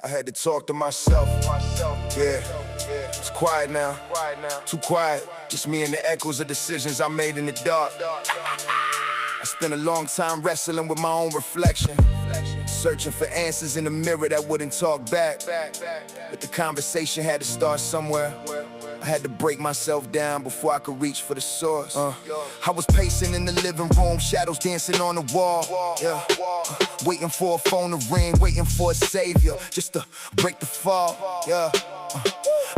I had to talk to myself. Yeah, it's quiet now. Too quiet. Just me and the echoes of decisions I made in the dark. I spent a long time wrestling with my own reflection, searching for answers in the mirror that wouldn't talk back. But the conversation had to start somewhere. I had to break myself down before I could reach for the source. I was pacing in the living room, shadows dancing on the wall. Waiting for a phone to ring, waiting for a savior, just to break the fall.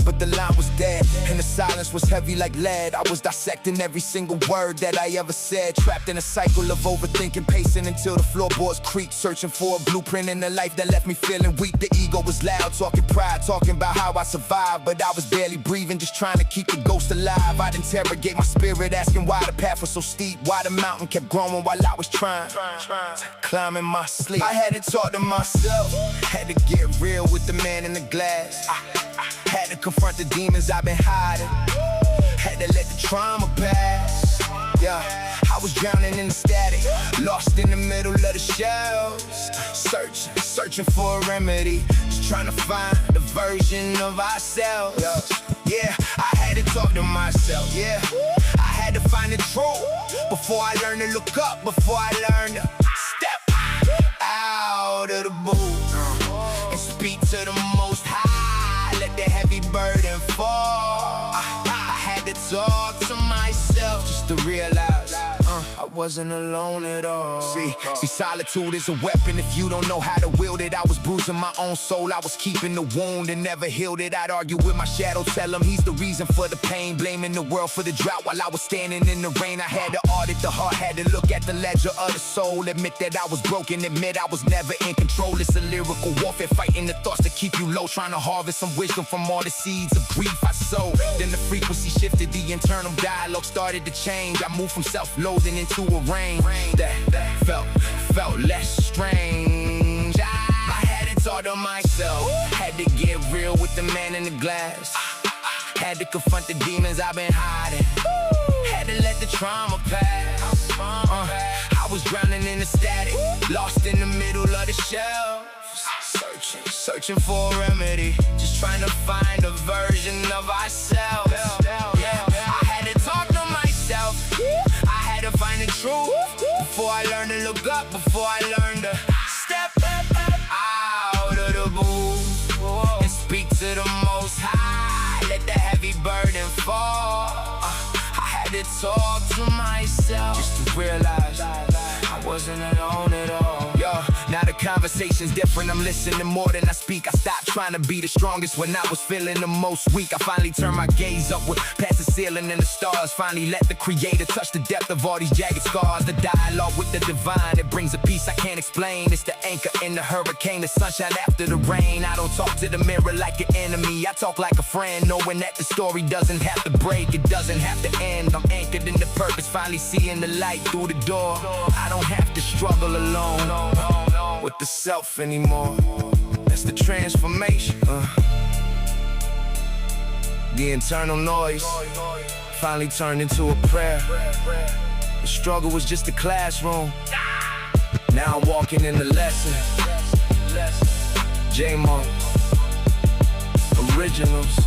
But the line was dead, and the silence was heavy like lead. I was dissecting every single word that I ever said, trapped in a cycle of overthinking, pacing until the floorboards creaked, searching for a blueprint in a life that left me feeling weak. The ego was loud, talking pride, talking about how I survived, but I was barely breathing, just trying to keep the ghost alive. I'd interrogate my spirit, asking why the path was so steep, why the mountain kept growing while I was trying to climb in my sleep. I had to talk to myself, had to get real with the man in the glass. Had to confront the demons I've been hiding, had to let the trauma pass. I was drowning in the static, lost in the middle of the shells, searching for a remedy, just trying to find the version of ourselves. I had to talk to myself. I had to find the truth before I learned to look up, before I learned to step out of the booth and speak to the Most High. Let the heavy burden fall. I had to talk to myself just to realize I wasn't alone at all. See, solitude is a weapon if you don't know how to wield it. I was bruising my own soul, I was keeping the wound and never healed it. I'd argue with my shadow, tell him he's the reason for the pain, blaming the world for the drought while I was standing in the rain. I had to audit the heart, had to look at the ledger of the soul, admit that I was broken, admit I was never in control. It's a lyrical warfare, fighting the thoughts to keep you low, trying to harvest some wisdom from all the seeds of grief I sowed. Then the frequency shifted, the internal dialogue started to change. I moved from self-loathing into a rain that felt less strange. I had to talk to myself, had to get real with the man in the glass, had to confront the demons I've been hiding, had to let the trauma pass. I was drowning in the static, lost in the middle of the shelves, searching for a remedy, just trying to find a version of ourselves. I had to talk to myself, I had to find the truth before I learned to look up, before I learned to step out of the booth and speak to the Most High. Let the heavy burden fall. I had to talk to myself just to realize I wasn't alone at all. Now the conversation's different, I'm listening more than I speak. I stopped trying to be the strongest when I was feeling the most weak. I finally turned my gaze upward, past the ceiling and the stars. Finally let the Creator touch the depth of all these jagged scars. The dialogue with the divine, it brings a peace I can't explain. It's the anchor in the hurricane, the sunshine after the rain. I don't talk to the mirror like an enemy, I talk like a friend, knowing that the story doesn't have to break, it doesn't have to end. I'm anchored in the purpose, finally seeing the light through the door. I don't have to struggle alone with the self anymore. That's the transformation. The internal noise finally turned into a prayer. The struggle was just a classroom, now I'm walking in the lesson. J-Mo Originals.